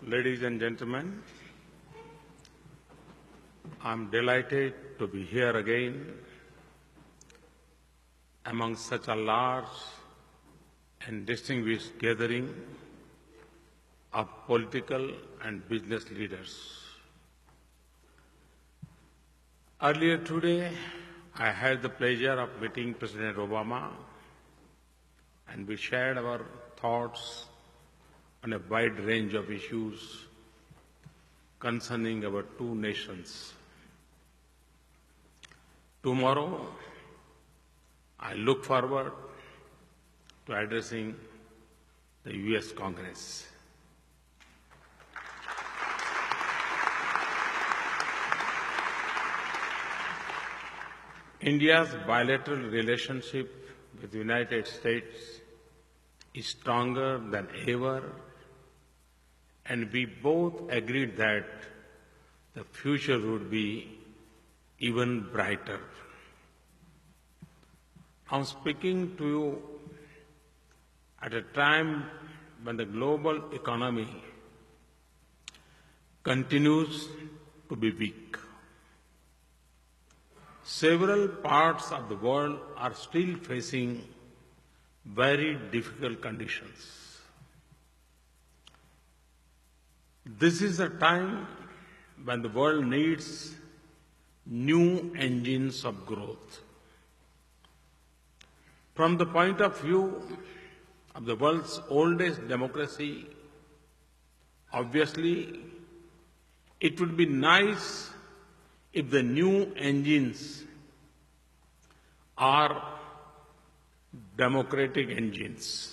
Ladies and gentlemen, I'm delighted to be here again among such a large and distinguished gathering of political and business leaders. Earlier today, I had the pleasure of meeting President Obama, and we shared our thoughts on a wide range of issues concerning our two nations. Tomorrow, I look forward to addressing the U.S. Congress. India's bilateral relationship with the United States is stronger than ever, and we both agreed that the future would be even brighter. I'm speaking to you at a time when the global economy continues to be weak. Several parts of the world are still facing very difficult conditions. This is a time when the world needs new engines of growth. From the point of view of the world's oldest democracy, obviously, it would be nice if the new engines are democratic engines.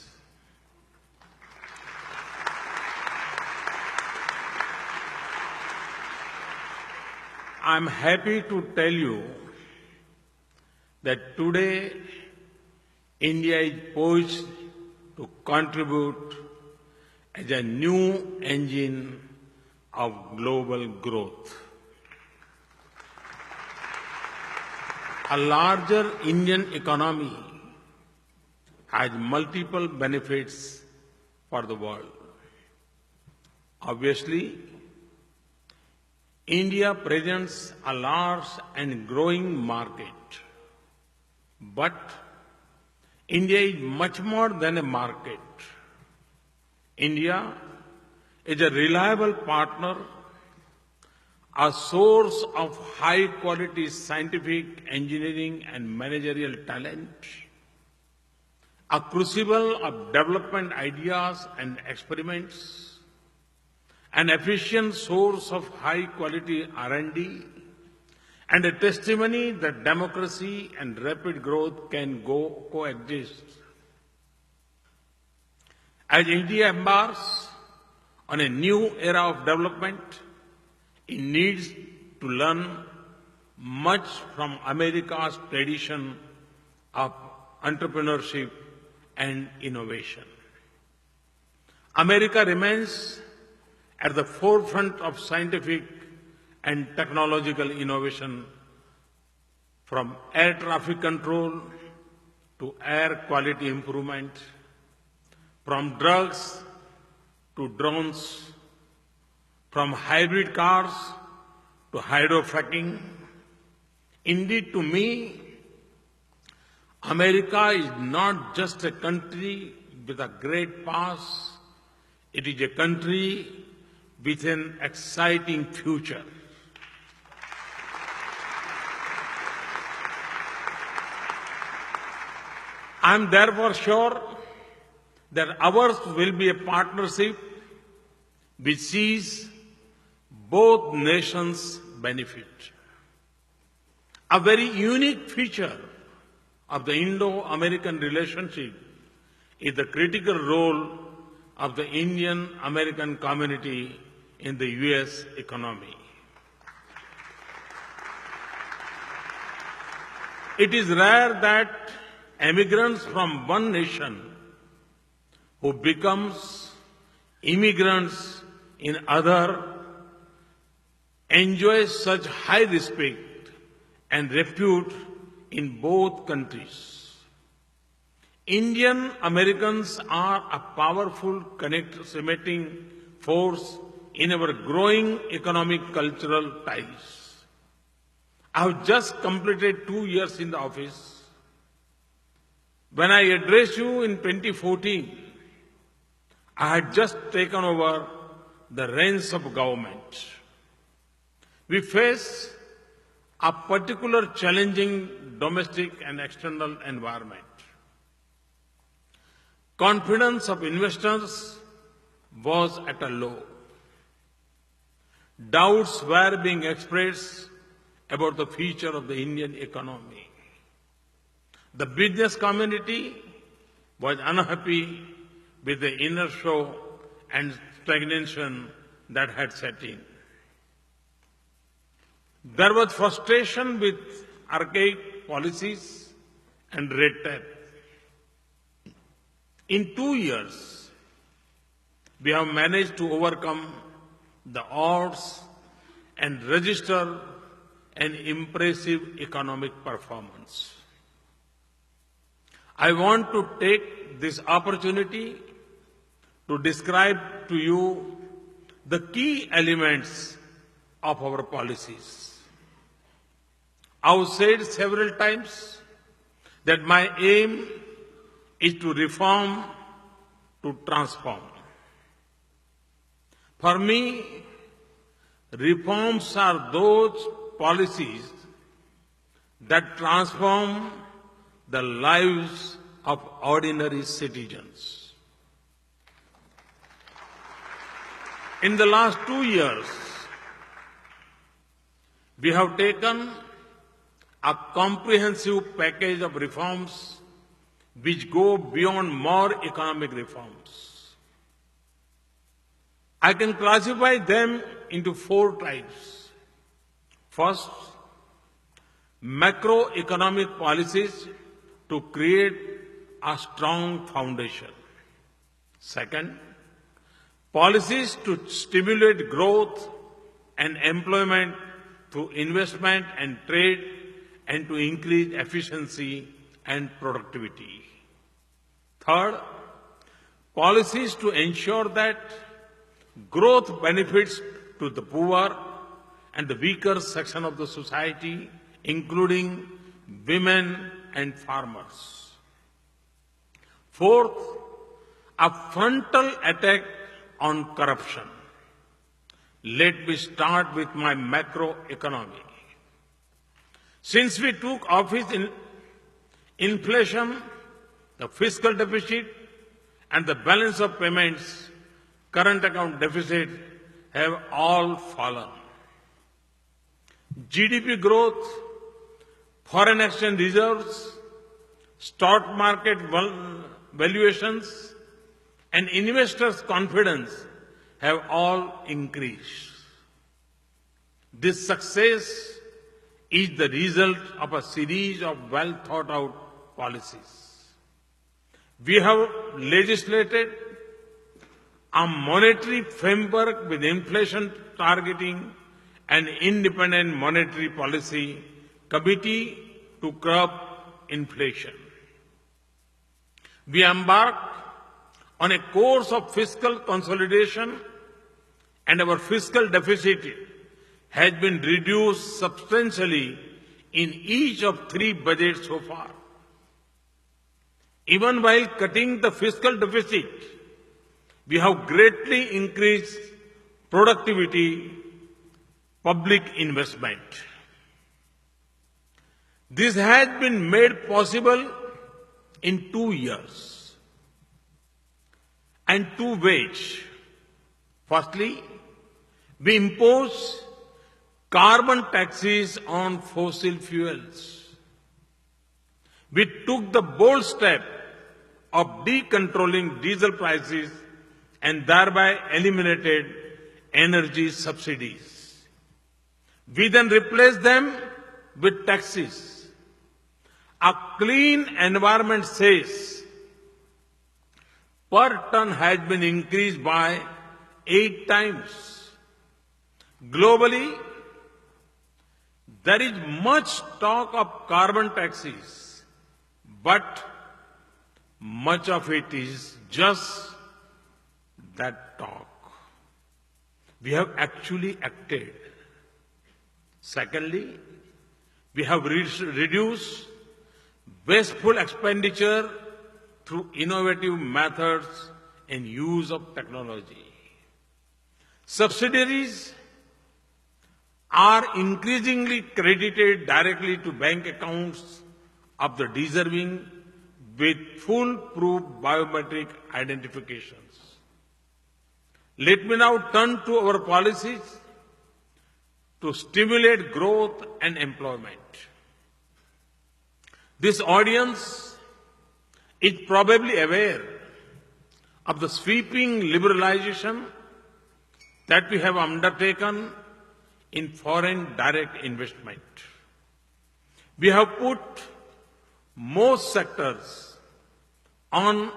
I'm happy to tell you that today India is poised to contribute as a new engine of global growth. A larger Indian economy has multiple benefits for the world. Obviously, India presents a large and growing market, but India is much more than a market. India is a reliable partner, a source of high-quality scientific, engineering and managerial talent, a crucible of development ideas and experiments, an efficient source of high-quality R&D, and a testimony that democracy and rapid growth can coexist. As India embarks on a new era of development, it needs to learn much from America's tradition of entrepreneurship and innovation. America remains at the forefront of scientific and technological innovation, from air traffic control to air quality improvement, from drugs to drones, from hybrid cars to hydrofracking. Indeed, to me, America is not just a country with a great past, it is a country with an exciting future. I am therefore sure that ours will be a partnership which sees both nations benefit. A very unique feature of the Indo-American relationship is the critical role of the Indian-American community in the U.S. economy. It is rare that immigrants from one nation who becomes immigrants in other enjoy such high respect and repute in both countries. Indian Americans are a powerful connecting force in our growing economic cultural ties. I have just completed 2 years in the office. When I addressed you in 2014, I had just taken over the reins of government. We face a particular challenging domestic and external environment. Confidence of investors was at a low. Doubts were being expressed about the future of the Indian economy. The business community was unhappy with the inertia and stagnation that had set in. There was frustration with archaic policies and red tape. In 2 years, we have managed to overcome the odds and register an impressive economic performance. I want to take this opportunity to describe to you the key elements of our policies. I have said several times that my aim is to reform, to transform. For me, reforms are those policies that transform the lives of ordinary citizens. In the last 2 years, we have taken a comprehensive package of reforms which go beyond more economic reforms. I can classify them into 4 types. First, macroeconomic policies to create a strong foundation. Second, policies to stimulate growth and employment through investment and trade and to increase efficiency and productivity. Third, policies to ensure that growth benefits to the poor and the weaker section of the society, including women and farmers. Fourth, a frontal attack on corruption. Let me start with my macroeconomy. Since we took office, inflation, the fiscal deficit, and the balance of payments, current account deficit, have all fallen. GDP growth, foreign exchange reserves, stock market valuations, and investors' confidence have all increased. This success is the result of a series of well-thought-out policies. We have legislated a monetary framework with inflation targeting an independent monetary policy committee to curb inflation. We embarked on a course of fiscal consolidation, and our fiscal deficit has been reduced substantially in each of 3 budgets so far. Even while cutting the fiscal deficit, we have greatly increased productivity, public investment. This has been made possible in 2 years and 2 ways. Firstly, we imposed carbon taxes on fossil fuels. We took the bold step of decontrolling diesel prices and thereby eliminated energy subsidies. We then replaced them with taxes. A clean environment says per ton has been increased by 8 times. Globally, there is much talk of carbon taxes, but much of it is just that talk. we have actually acted. Secondly, we have reduced wasteful expenditure through innovative methods and use of technology. Subsidiaries are increasingly credited directly to bank accounts of the deserving with foolproof biometric identifications. Let me now turn to our policies to stimulate growth and employment. This audience is probably aware of the sweeping liberalization that we have undertaken in foreign direct investment. We have put most sectors on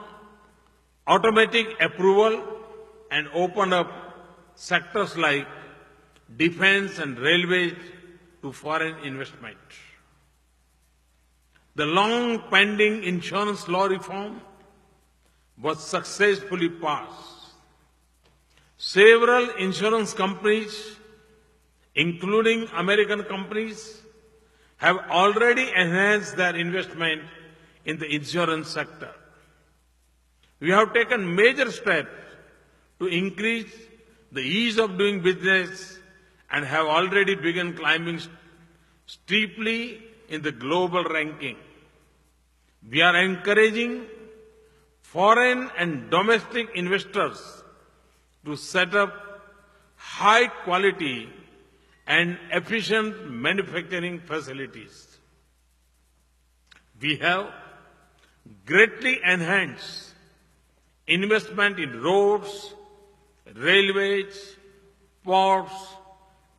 automatic approval and opened up sectors like defense and railways to foreign investment. The long-pending insurance law reform was successfully passed. Several insurance companies, including American companies, have already enhanced their investment in the insurance sector. We have taken major steps to increase the ease of doing business and have already begun climbing steeply in the global ranking. We are encouraging foreign and domestic investors to set up high quality and efficient manufacturing facilities. We have greatly enhanced investment in roads, railways, ports,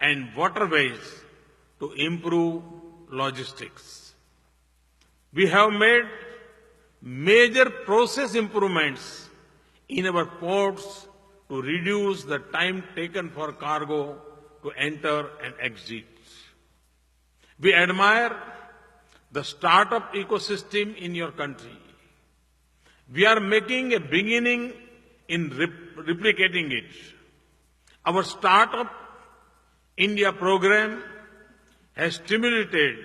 and waterways to improve logistics. We have made major process improvements in our ports to reduce the time taken for cargo to enter and exit. We admire the startup ecosystem in your country. We are making a beginning in replicating it. Our Startup India program has stimulated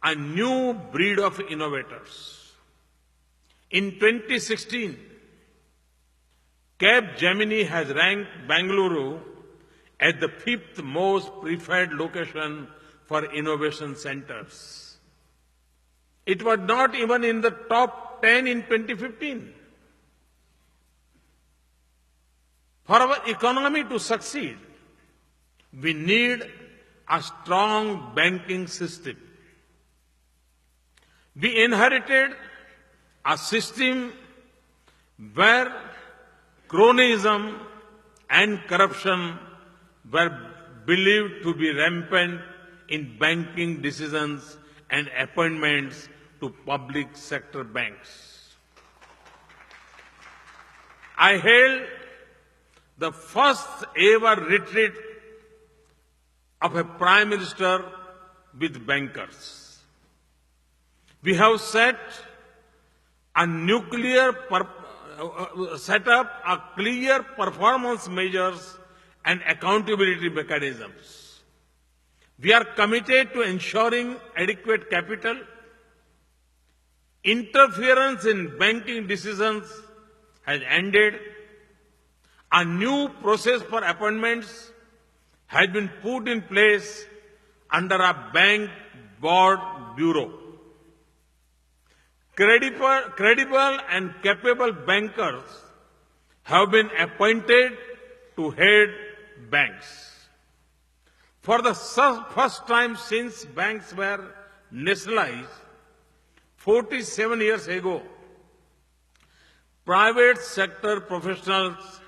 a new breed of innovators. In 2016, Capgemini has ranked Bengaluru as the 5th most preferred location for innovation centers. It was not even in the top 10 in 2015. For our economy to succeed, we need a strong banking system. We inherited a system where cronyism and corruption were believed to be rampant in banking decisions and appointments to public sector banks. I held the first ever retreat of a prime minister with bankers. We have set up a clear performance measures and accountability mechanisms. We are committed to ensuring adequate capital. Interference in banking decisions has ended. A new process for appointments has been put in place under a bank board bureau. Credible and capable bankers have been appointed to head banks. For the first time since banks were nationalized 47 years ago, private sector professionals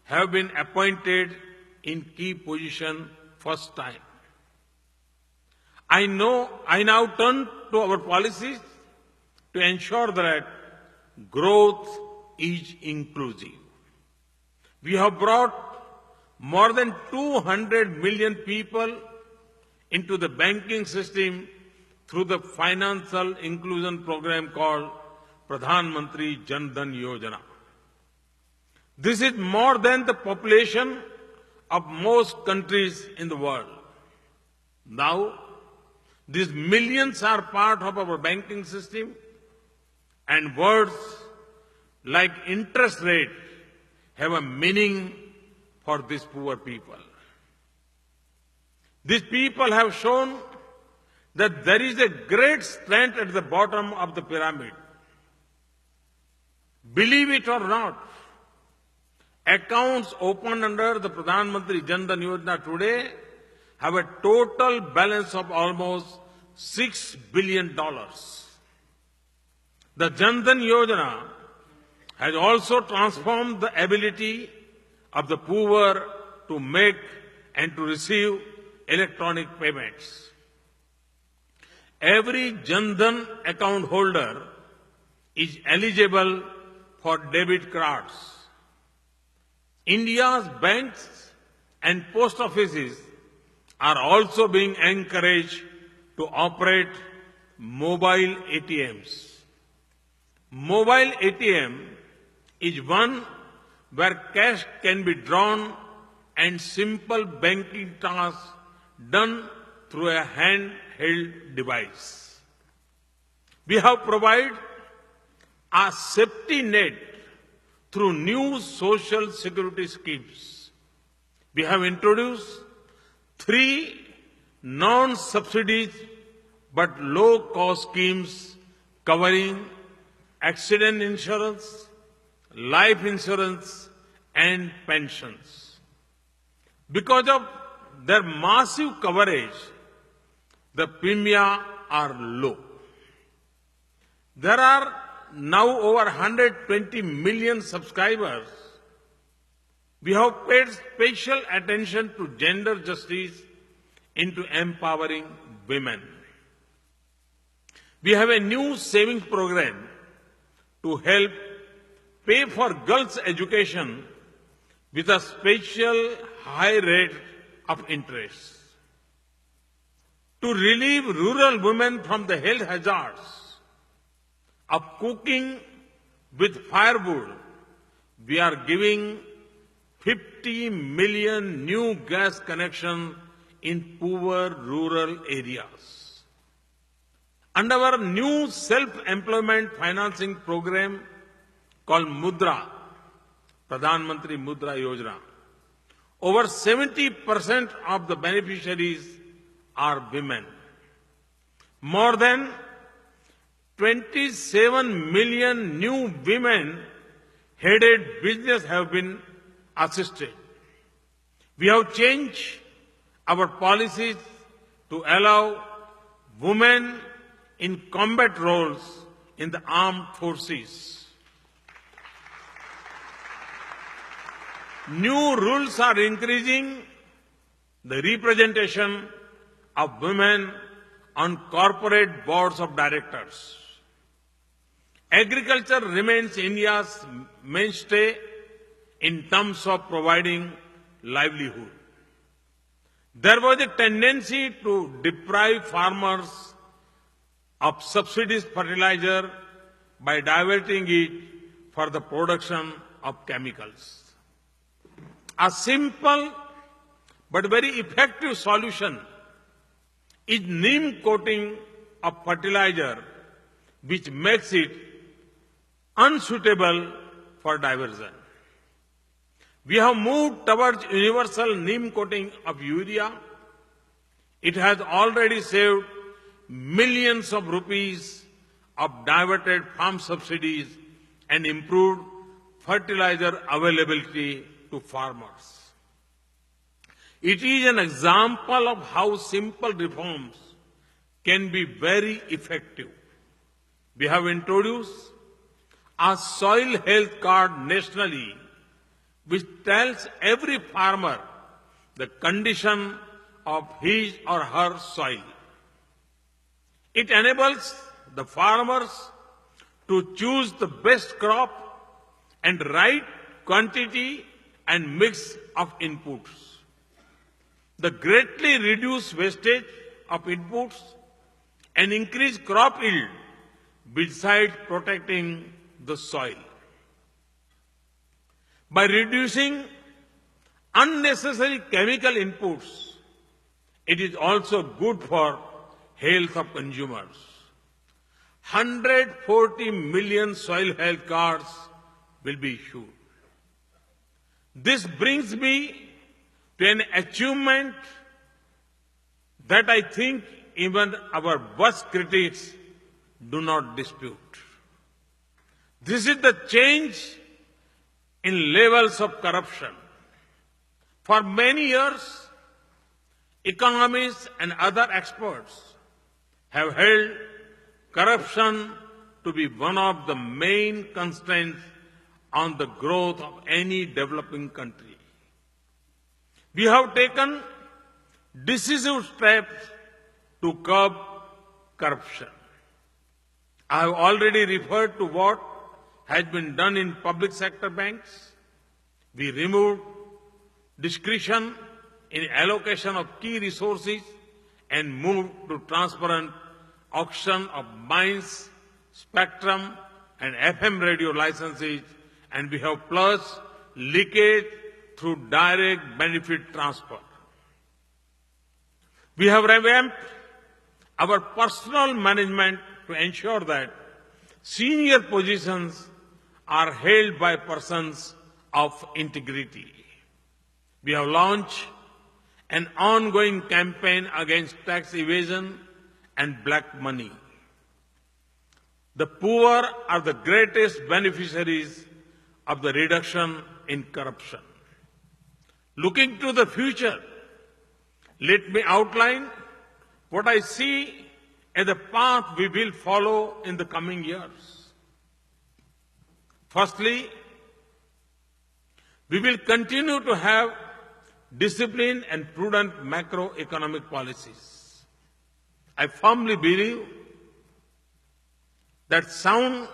have been appointed in key positions first time. I now turn to our policies to ensure that growth is inclusive. We have brought more than 200 million people into the banking system through the financial inclusion program called Pradhan Mantri Jan Dhan Yojana. This is more than the population of most countries in the world. Now, these millions are part of our banking system, and words like interest rate have a meaning for these poor people. These people have shown that there is a great strength at the bottom of the pyramid. Believe it or not, accounts opened under the Pradhan Mantri Jan Dhan Yojana today have a total balance of almost $6 billion. The Jan Dhan Yojana has also transformed the ability of the poor to make and to receive electronic payments. Every Jan Dhan account holder is eligible for debit cards. India's banks and post offices are also being encouraged to operate mobile ATMs. Mobile ATM is one where cash can be drawn and simple banking tasks done through a handheld device. We have provided a safety net through new social security schemes. We have introduced 3 non-subsidies but low-cost schemes covering accident insurance, life insurance, and pensions. Because of their massive coverage, the premiums are low. There are now over 120 million subscribers. We have paid special attention to gender justice into empowering women. We have a new savings program to help pay for girls' education with a special high rate of interest. To relieve rural women from the health hazards of cooking with firewood, we are giving 50 million new gas connections in poor rural areas. Under our new self-employment financing program called Mudra, Pradhan Mantri Mudra Yojana, over 70% of the beneficiaries are women. More than 27 million new women-headed businesses have been assisted. We have changed our policies to allow women in combat roles in the armed forces. New rules are increasing the representation of women on corporate boards of directors. Agriculture remains India's mainstay in terms of providing livelihood. There was a tendency to deprive farmers of subsidized fertilizer by diverting it for the production of chemicals. A simple but very effective solution is neem coating of fertilizer, which makes it unsuitable for diversion. We have moved towards universal neem coating of urea. It has already saved millions of rupees of diverted farm subsidies and improved fertilizer availability to farmers. It is an example of how simple reforms can be very effective. We have introduced a soil health card nationally, which tells every farmer the condition of his or her soil. It enables the farmers to choose the best crop and right quantity and mix of inputs. The greatly reduced wastage of inputs and increased crop yield besides protecting the soil. By reducing unnecessary chemical inputs. It is also good for health of consumers. 140 million soil health cards will be issued. This brings me to an achievement that I think even our worst critics do not dispute. This is the change in levels of corruption. For many years, economists and other experts have held corruption to be one of the main constraints on the growth of any developing country. We have taken decisive steps to curb corruption. I have already referred to what has been done in public sector banks. We removed discretion in allocation of key resources and moved to transparent auction of mines, spectrum, and FM radio licenses, and we have purged leakage through direct benefit transfer. We have revamped our personnel management to ensure that senior positions are held by persons of integrity. We have launched an ongoing campaign against tax evasion and black money. The poor are the greatest beneficiaries of the reduction in corruption. Looking to the future, let me outline what I see as the path we will follow in the coming years. Firstly, we will continue to have disciplined and prudent macroeconomic policies. I firmly believe that sound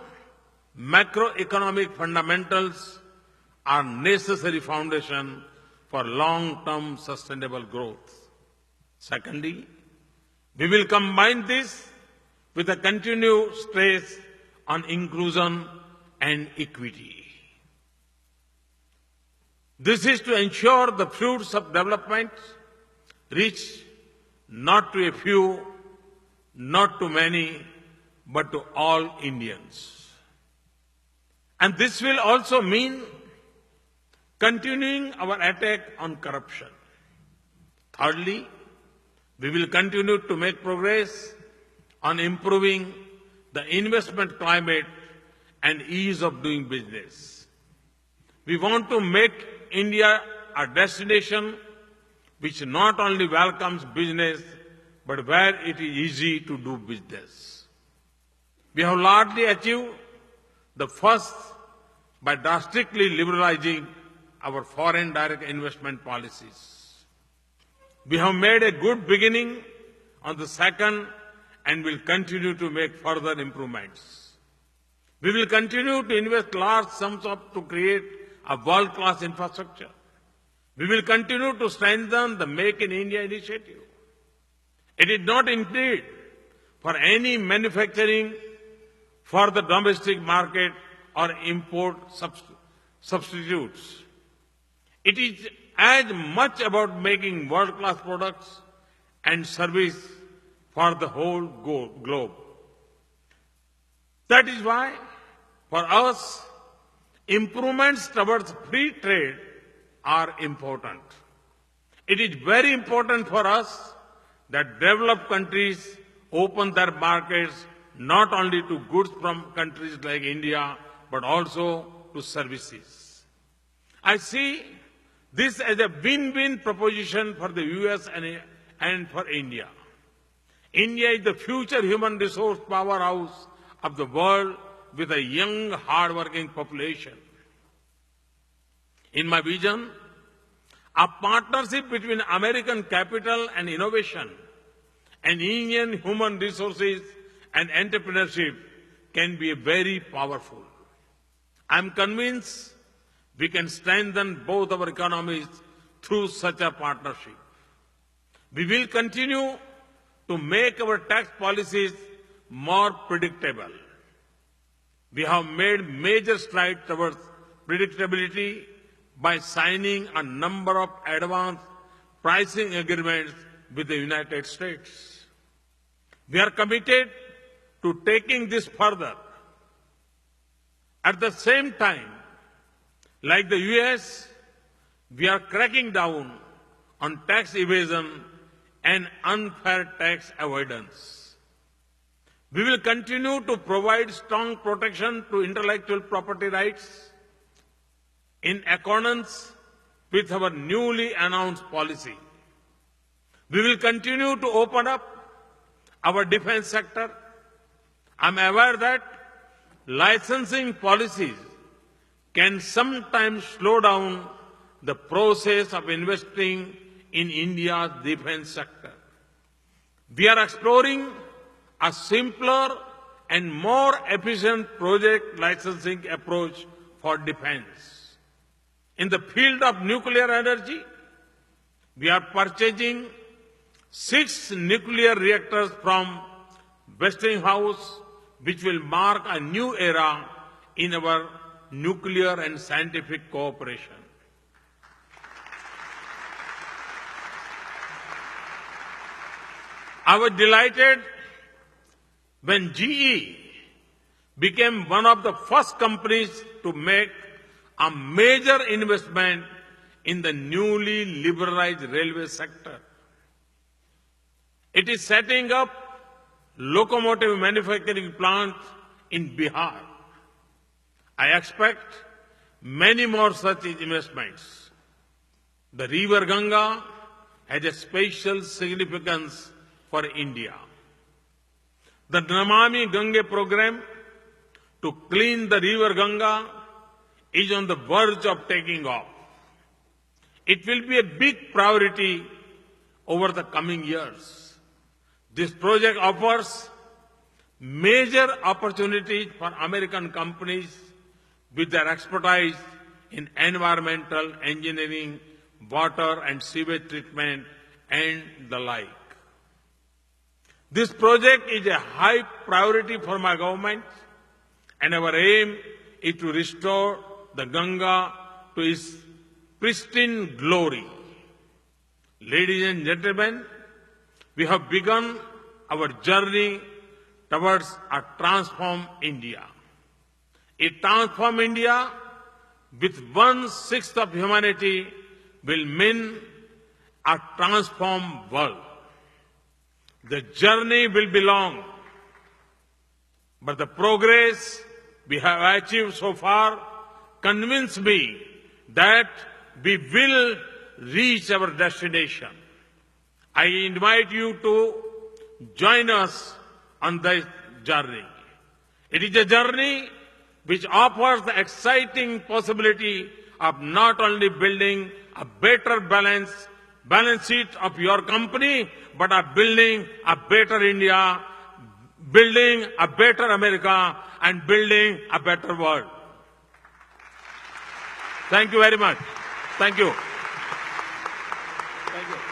macroeconomic fundamentals are necessary foundation for long-term sustainable growth. Secondly, we will combine this with a continued stress on inclusion and equity. This is to ensure the fruits of development reach not to a few, not to many, but to all Indians. And this will also mean continuing our attack on corruption. Thirdly, we will continue to make progress on improving the investment climate and ease of doing business. We want to make India a destination which not only welcomes business, but where it is easy to do business. We have largely achieved the first by drastically liberalizing our foreign direct investment policies. We have made a good beginning on the second and will continue to make further improvements. We will continue to invest large sums to create a world-class infrastructure. We will continue to strengthen the Make in India initiative. It is not intended for any manufacturing for the domestic market or import substitutes. It is as much about making world-class products and service for the whole globe. That is why, for us, improvements towards free trade are important. It is very important for us that developed countries open their markets not only to goods from countries like India, but also to services. I see this as a win-win proposition for the US and for India. India is the future human resource powerhouse of the world with a young, hard-working population. In my vision, a partnership between American capital and innovation and Indian human resources and entrepreneurship can be very powerful. I am convinced we can strengthen both our economies through such a partnership. We will continue to make our tax policies more predictable. We have made major strides towards predictability by signing a number of advance pricing agreements with the United States. We are committed to taking this further. At the same time, like the US, we are cracking down on tax evasion and unfair tax avoidance. We will continue to provide strong protection to intellectual property rights in accordance with our newly announced policy. We will continue to open up our defense sector. I am aware that licensing policies can sometimes slow down the process of investing in India's defense sector. We are exploring a simpler and more efficient project licensing approach for defense. In the field of nuclear energy, we are purchasing 6 nuclear reactors from Westinghouse, which will mark a new era in our nuclear and scientific cooperation. I was delighted when GE became one of the first companies to make a major investment in the newly liberalized railway sector. It is setting up locomotive manufacturing plants in Bihar. I expect many more such investments. The river Ganga has a special significance for India. The Namami Gange program to clean the river Ganga is on the verge of taking off. It will be a big priority over the coming years. This project offers major opportunities for American companies with their expertise in environmental engineering, water and sewage treatment, and the like. This project is a high priority for my government, and our aim is to restore the Ganga to its pristine glory. Ladies and gentlemen, we have begun our journey towards a transformed India. A transformed India with 1/6 of humanity will mean a transformed world. The journey will be long, but the progress we have achieved so far convince me that we will reach our destination. I invite you to join us on this journey. It is a journey which offers the exciting possibility of not only building a better balance sheet of your company, but of building a better India, building a better America, and building a better world. Thank you very much. Thank you. Thank you.